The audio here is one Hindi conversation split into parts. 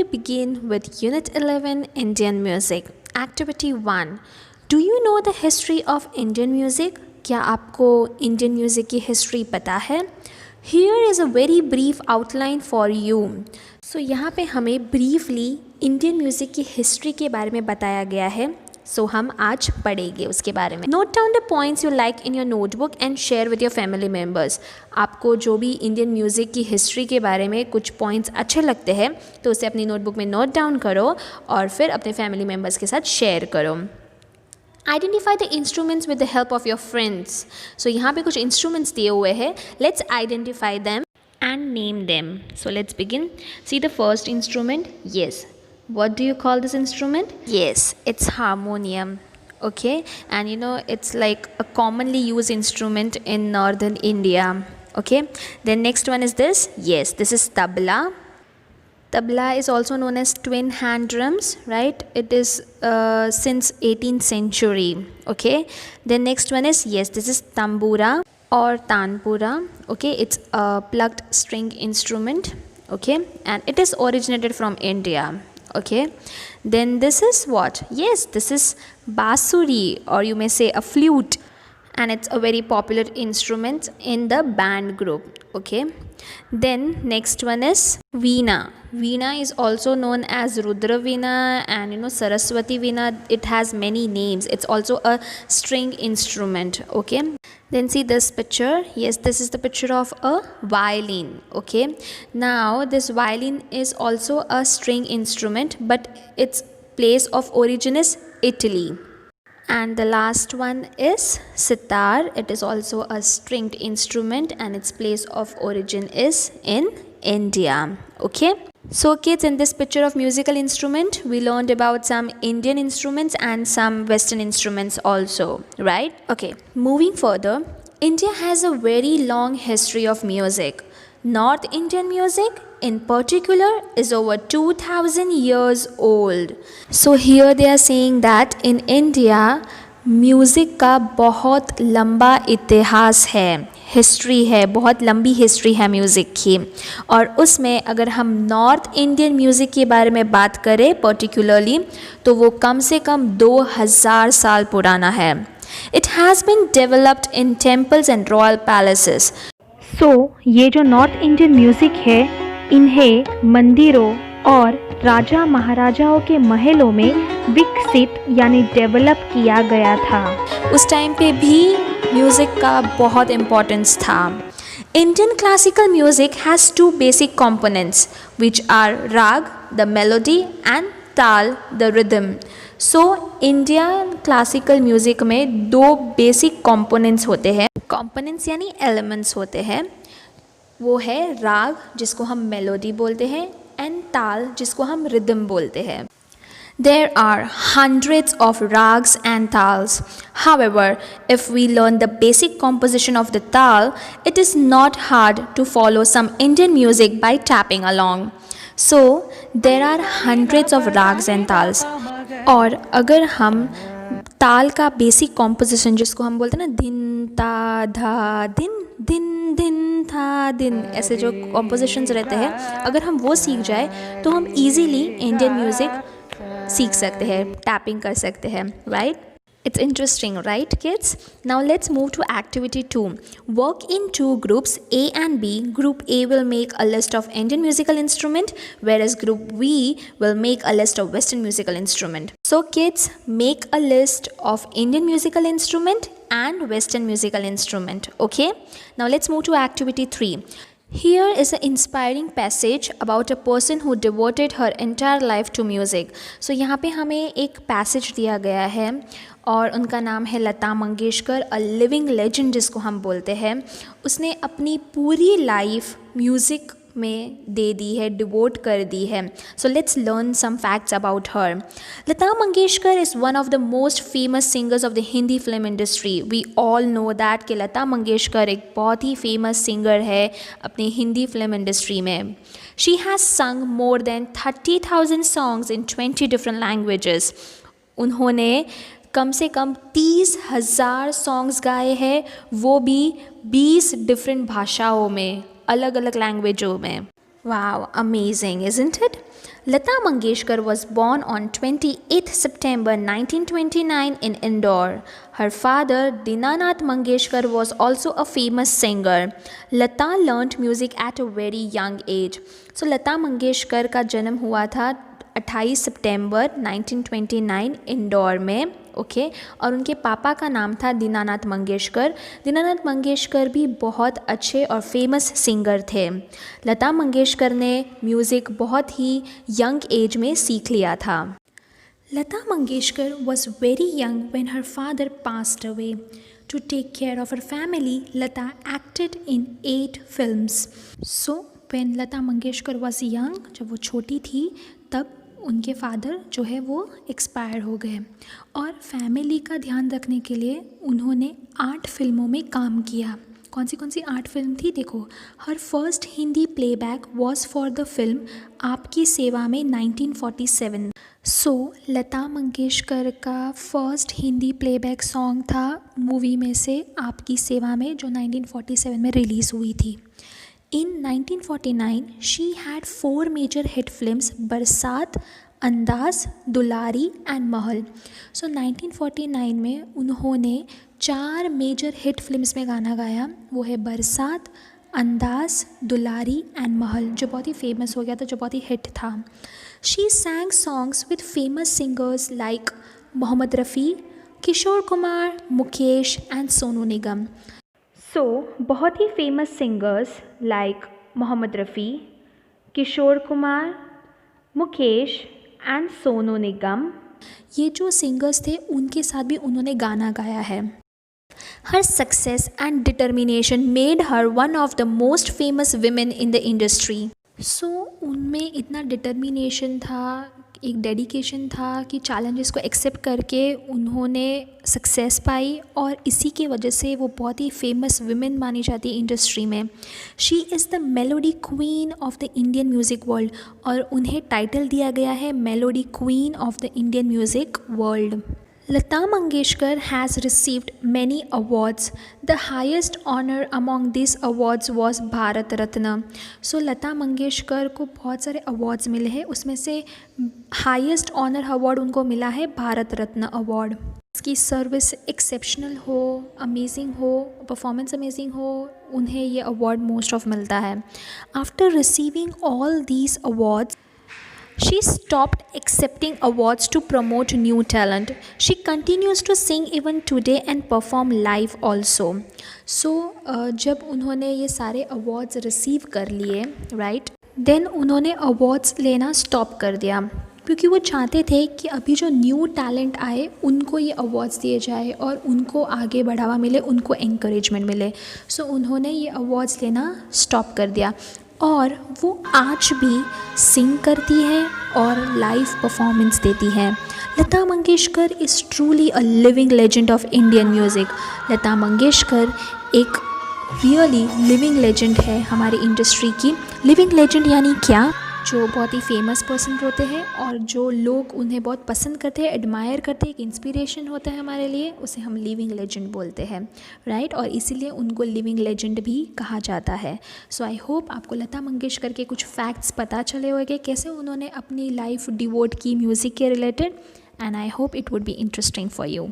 we begin with Unit 11 Indian Music. Activity 1. Do you know the history of Indian music? क्या आपको Indian music की history पता है? Here is a very brief outline for you. So यहाँ पे हमें briefly Indian music की history के बारे में बताया गया है. So हम आज पढ़ेंगे उसके बारे में. Note down the points you like in your notebook and share with your family members. आपको जो भी इंडियन म्यूज़िक की हिस्ट्री के बारे में कुछ पॉइंट्स अच्छे लगते हैं तो उसे अपनी नोटबुक में नोट डाउन करो और फिर अपने फैमिली मेम्बर्स के साथ शेयर करो. Identify the instruments with the help of your friends. So यहाँ पे कुछ instruments दिए हुए हैं. Let's identify them and name them. So let's begin. See the first instrument. Yes. What do you call this instrument? Yes, it's harmonium. Okay, and you know it's like a commonly used instrument in northern India. Okay, then next one is this. Yes, this is tabla. Tabla is also known as twin hand drums, right? It is since 18th century. Okay, then next one is, yes, this is tambura or tanpura. Okay, it's a plucked string instrument. Okay, and it is originated from India. Okay, then this is what? Yes, this is basuri, or you may say a flute, and it's a very popular instrument in the band group. Okay, then next one is veena. Veena is also known as Rudra Veena and Saraswati Veena. It has many names. It's also a string instrument. Okay, then see this picture. Yes, this is the picture of a violin. Okay, now this violin is also a string instrument, but its place of origin is Italy. And the last one is sitar. It is also a stringed instrument and its place of origin is in India. Okay, so kids, in this picture of musical instrument we learned about some Indian instruments and some Western instruments also, right? Okay, moving further, India has a very long history of music. North Indian music in particular is over 2000 years old. So here they are saying that in India music का बहुत लंबा इतिहास है, हिस्ट्री है, बहुत लंबी हिस्ट्री है म्यूज़िक की. और उसमें अगर हम नॉर्थ इंडियन म्यूज़िक के बारे में बात करें पर्टिकुलरली तो वो कम से कम 2000 साल पुराना है. It has been developed in temples and royal palaces. So ये जो नॉर्थ इंडियन म्यूज़िक है इन्हें मंदिरों और राजा महाराजाओं के महलों में विकसित यानी डेवलप किया गया था. उस टाइम पे भी म्यूज़िक का बहुत इम्पोर्टेंस था. Indian classical music has two basic components which are rag, the melody, and tal, the rhythm. So Indian classical music में दो basic components होते हैं. Components यानी elements होते हैं. वो है राग जिसको हम मेलोडी बोलते हैं एंड ताल जिसको हम रिदम बोलते हैं. There are hundreds of rags and tals. However, if we learn the basic composition of the tal, it is not hard to follow some Indian music by tapping along. So, there are hundreds of rags and tals. और अगर हम ताल का बेसिक कॉम्पोजिशन जिसको हम बोलते हैं ना दिन ता धा दिन दिन दिन था दिन, ऐसे जो कॉम्पोजिशंस रहते हैं अगर हम वो सीख जाए तो हम इजीली इंडियन म्यूज़िक सीख सकते हैं, टैपिंग कर सकते हैं, right? It's interesting, right kids? Now let's move to activity 2. Work in two groups, A and B. Group A will make a list of Indian musical instrument, whereas group B will make a list of Western musical instrument. So kids, make a list of Indian musical instrument and Western musical instrument. Okay? Now let's move to activity 3. Here is an inspiring passage about a person who devoted her entire life to music. So यहाँ पे हमें एक passage दिया गया है और उनका नाम है लता मंगेशकर, अ लिविंग लेजेंड जिसको हम बोलते हैं. उसने अपनी पूरी लाइफ म्यूज़िक में दे दी है, डिवोट कर दी है. So let's learn some facts about her. Lata Mangeshkar is one of the most famous singers of the Hindi film industry. We all know that कि लता मंगेशकर एक बहुत ही फेमस सिंगर है अपनी हिंदी फिल्म इंडस्ट्री में. शी हैज़ संग more than 30,000 songs in 20 different languages. उन्होंने कम से कम 30,000 सॉन्ग्स गाए हैं, वो भी 20 डिफरेंट भाषाओं में, अलग अलग लैंग्वेजों में. Wow, amazing, isn't it? Lata Mangeshkar was born on 28th September 1929 in Indore. Her father, Dinanath Mangeshkar, was also a famous singer. Lata learnt music at a very young age. So Lata Mangeshkar का जन्म हुआ था 28 सितंबर 1929 इंदौर में, ओके और उनके पापा का नाम था दीनानाथ मंगेशकर। दीनानाथ मंगेशकर भी बहुत अच्छे और फेमस सिंगर थे। लता मंगेशकर ने म्यूज़िक बहुत ही यंग एज में सीख लिया था। Lata Mangeshkar was very young when her father passed away. To take care of her family, Lata acted in 8 films. So when Lata Mangeshkar was young, जब वो छोटी थी तब उनके फादर जो है वो एक्सपायर हो गए और फैमिली का ध्यान रखने के लिए उन्होंने 8 फिल्मों में काम किया। कौन सी 8 फिल्म थी देखो। Her first Hindi playback was for the film Aapki Seva Mein 1947। So Lata Mangeshkar का फर्स्ट हिंदी प्लेबैक सॉन्ग था मूवी में से आपकी सेवा में, जो 1947 में रिलीज़ हुई थी। In 1949, she had 4 major hit films, बरसात, अंदाज, दुलारी एंड महल। सो 1949 में उन्होंने 4 मेजर हिट फिल्म्स में गाना गाया। वो है बरसात, अंदाज, दुलारी एंड महल, जो बहुत ही फेमस हो गया था, जो बहुत ही हिट था। She sang songs with famous singers like Mohammed Rafi, Kishore Kumar, Mukesh and Sonu Nigam. So बहुत ही famous singers like Mohammed Rafi, Kishore Kumar, Mukesh and Sonu Nigam, ये जो सिंगर्स थे उनके साथ भी उन्होंने गाना गाया है। Her success and determination made her one of the most famous women in the industry. So उनमें इतना डिटर्मिनेशन था, एक डेडिकेशन था कि चैलेंजेस को एक्सेप्ट करके उन्होंने सक्सेस पाई और इसी के वजह से वो बहुत ही फेमस विमेन मानी जाती है इंडस्ट्री में। She is the melody queen of the Indian music world और उन्हें टाइटल दिया गया है melody queen of the Indian music world. Lata Mangeshkar has received many awards. The highest honor among these awards was Bharat Ratna. So Lata Mangeshkar को बहुत सारे awards मिले हैं, उसमें से highest honor award उनको मिला है भारत रत्न अवार्ड। उसकी सर्विस एक्सेप्शनल हो, अमेजिंग हो, परफॉर्मेंस अमेजिंग हो, उन्हें ये अवार्ड मोस्ट ऑफ मिलता है। After receiving all these awards, she stopped accepting awards to promote new talent. She continues to sing even today and perform live also. So जब उन्होंने ये सारे awards रिसीव कर लिए, right, then उन्होंने awards लेना stop कर दिया क्योंकि वो चाहते थे कि अभी जो न्यू टैलेंट आए उनको ये अवार्ड्स दिए जाए और उनको आगे बढ़ावा मिले, उनको encouragement मिले। सो उन्होंने ये अवार्ड्स लेना स्टॉप कर दिया और वो आज भी सिंग करती है और लाइव परफॉर्मेंस देती है। Lata Mangeshkar is truly a living legend of Indian music. Lata Mangeshkar एक रियली लिविंग लेजेंड है हमारी इंडस्ट्री की। लिविंग लेजेंड यानी क्या? जो बहुत ही फेमस पर्सन होते हैं और जो लोग उन्हें बहुत पसंद करते हैं, एडमायर करते हैं, एक इंस्पिरेशन होता है हमारे लिए, उसे हम लिविंग लेजेंड बोलते हैं, राइट। और इसीलिए उनको लिविंग लेजेंड भी कहा जाता है। सो आई होप आपको लता मंगेशकर के कुछ फैक्ट्स पता चले होंगे, कैसे उन्होंने अपनी लाइफ डिवोट की म्यूज़िक के related, and I hope it would be interesting for you.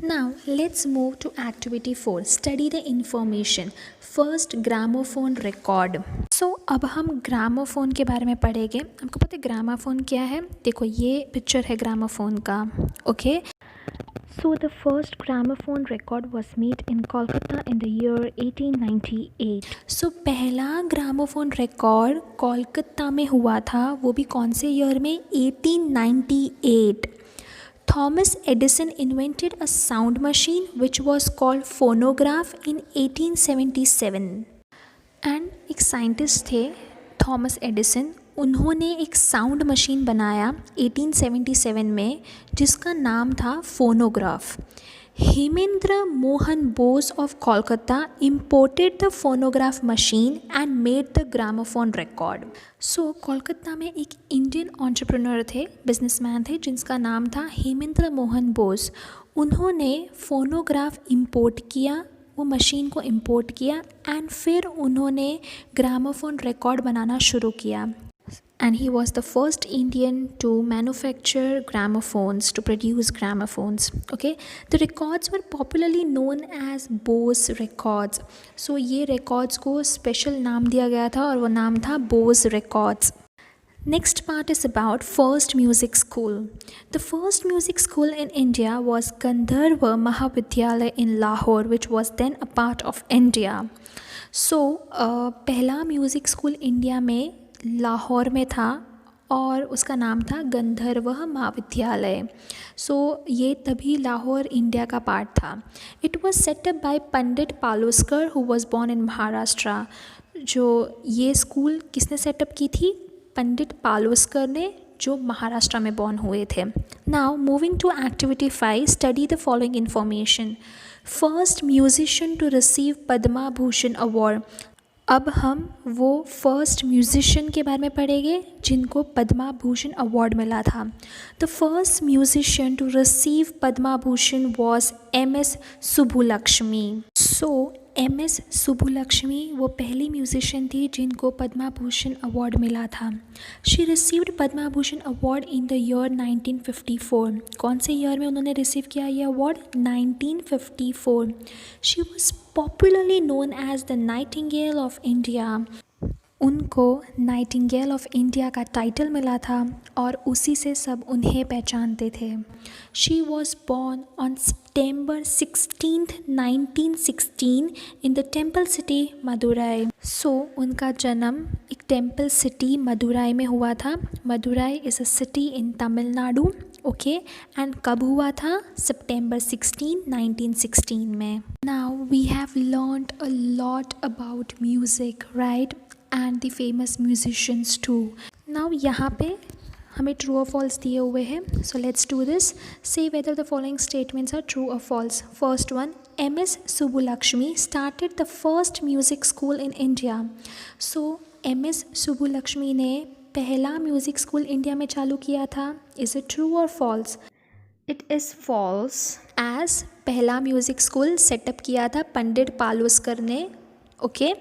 Now let's move to activity 4, study the information. First, gramophone record. So अब हम ग्रामोफोन के बारे में पढ़ेंगे। हमको पता है ग्रामोफोन क्या है? देखो ये पिक्चर है ग्रामोफोन का, okay. So the first gramophone record was made in Kolkata in the year 1898. So पहला ग्रामोफोन रिकॉर्ड कोलकाता में हुआ था, वो भी कौन से ईयर में? 1898. Thomas Edison invented a sound machine which was called phonograph in 1877. And एक साइंटिस्ट थे थॉमस एडिसन, उन्होंने एक साउंड मशीन बनाया 1877 में जिसका नाम था phonograph. Hemendra Mohan Bose of Kolkata imported the phonograph machine and made the gramophone record. सो कोलकाता में एक इंडियन एंटरप्रेन्योर थे, बिजनेसमैन थे, जिनका नाम था हेमेंद्र मोहन बोस। उन्होंने फोनोग्राफ इंपोर्ट किया, वो मशीन को इंपोर्ट किया एंड फिर उन्होंने ग्रामोफोन रिकॉर्ड बनाना शुरू किया। and he was the first Indian to manufacture gramophones, to produce gramophones. Okay, the records were popularly known as Bose records. So ये records को special नाम दिया गया था और वो नाम था Bose records. Next part is about first music school. The first music school in India was Gandharva Mahavidyalaya in Lahore, which was then a part of India. So पहला म्यूज़िक स्कूल इंडिया में लाहौर में था और उसका नाम था गंधर्व महाविद्यालय. सो ये तभी लाहौर इंडिया का पार्ट था. It was set up by Pandit Paluskar who was born in Maharashtra. जो ये स्कूल किसने सेटअप की थी? पंडित पालोस्कर ने, जो महाराष्ट्र में बॉर्न हुए थे. Now moving to activity 5, study the following information. First musician to receive Padma Bhushan award. अब हम वो फर्स्ट म्यूजिशियन के बारे में पढ़ेंगे जिनको पद्मा भूषण अवार्ड मिला था. The first musician to receive Padma Bhushan was MS Subbulakshmi. सो MS सुब्बुलक्ष्मी वो पहली म्यूजिशियन थी जिनको पद्मा भूषण अवार्ड मिला था. She received Padma Bhushan award in the year 1954. कौन से ईयर में उन्होंने रिसीव किया ये award? 1954. She was popularly known as the nightingale of India. उनको नाइटिंगेल ऑफ इंडिया का टाइटल मिला था और उसी से सब उन्हें पहचानते थे. She was born on September 16th 1916 in the temple city Madurai. So उनका जन्म एक टेम्पल सिटी मदुराई में हुआ था. Madurai is a city in Tamil Nadu. Okay, and कब हुआ था? September 16, 1916 में. Now we have learned a lot about music, right, and the famous musicians too. Now यहाँ पे हमें ट्रू और फॉल्स दिए हुए हैं. So let's do this. Say whether the following statements are true और false. First one, MS Subbulakshmi started the first music school in India. So MS Subbulakshmi ने पहला म्यूज़िक स्कूल इंडिया में चालू किया था. इज़ इट ट्रू और false? It is false, as पहला म्यूज़िक स्कूल सेटअप किया था पंडित पालोस्कर ने. Okay,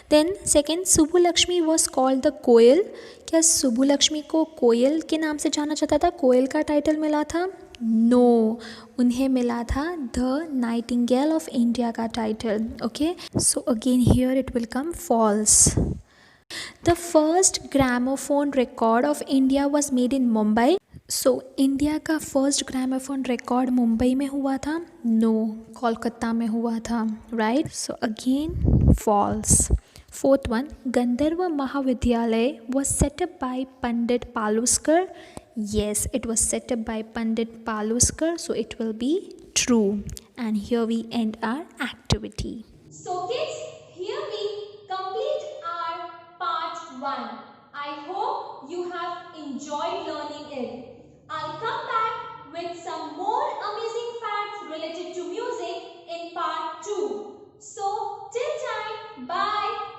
then second, Subbulakshmi was called the koel. क्या सुब्बुलक्ष्मी को कोयल के नाम से जाना जाता था? कोयल का टाइटल मिला था? नो, उन्हें मिला था द नाइटिंगेल ऑफ इंडिया का title. Okay, so again here it will come false. The first gramophone record of India was made in Mumbai. So India का फर्स्ट ग्रामोफोन रिकॉर्ड मुंबई में हुआ था? नो, कोलकाता में हुआ था. Right, so again false. Fourth one, Gandharva Mahavidyalaya was set up by Pandit Paluskar. Yes, it was set up by Pandit Paluskar, so it will be true. And here we end our activity. So kids, here we complete our part 1. I hope you have enjoyed learning it. I'll come back with some more amazing facts related to music in part 2. So till time, bye.